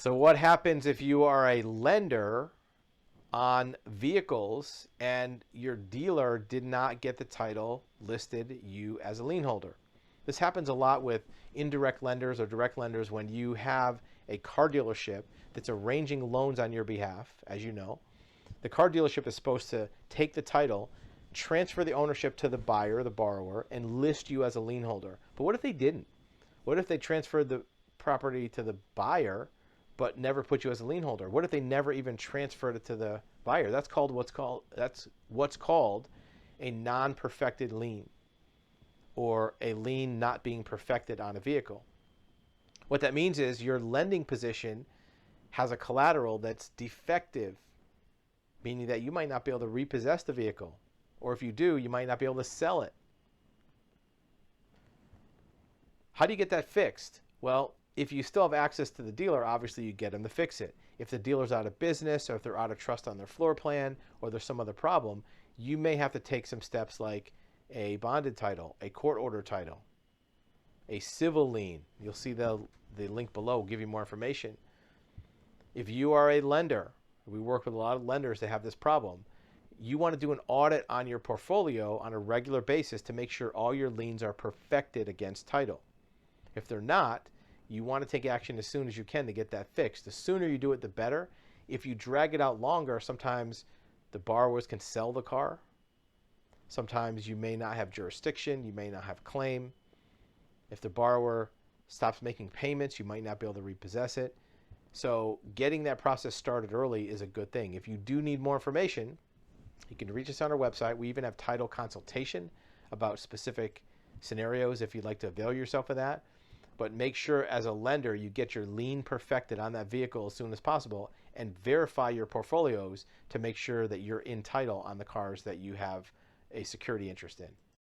So what happens if you are a lender on vehicles and your dealer did not get the title listed you as a lien holder? This happens a lot with indirect lenders or direct lenders when you have a car dealership that's arranging loans on your behalf, as you know. The car dealership is supposed to take the title, transfer the ownership to the buyer, the borrower, and list you as a lien holder. But what if they didn't? What if they transferred the property to the buyer but never put you as a lien holder? What if they never even transferred it to the buyer? That's what's called a non-perfected lien, or a lien not being perfected on a vehicle. What that means is your lending position has a collateral that's defective, meaning that you might not be able to repossess the vehicle, or if you do, you might not be able to sell it. How do you get that fixed? Well, if you still have access to the dealer, obviously you get them to fix it. If the dealer's out of business, or if they're out of trust on their floor plan, or there's some other problem, you may have to take some steps like a bonded title, a court order title, a civil lien. You'll see the link below will give you more information. If you are a lender, we work with a lot of lenders that have this problem, you want to do an audit on your portfolio on a regular basis to make sure all your liens are perfected against title. If they're not, you want to take action as soon as you can to get that fixed. The sooner you do it, the better. If you drag it out longer, sometimes the borrowers can sell the car. Sometimes you may not have jurisdiction. You may not have claim. If the borrower stops making payments, you might not be able to repossess it. So getting that process started early is a good thing. If you do need more information, you can reach us on our website. We even have title consultation about specific scenarios if you'd like to avail yourself of that. But make sure as a lender you get your lien perfected on that vehicle as soon as possible, and verify your portfolios to make sure that you're in title on the cars that you have a security interest in.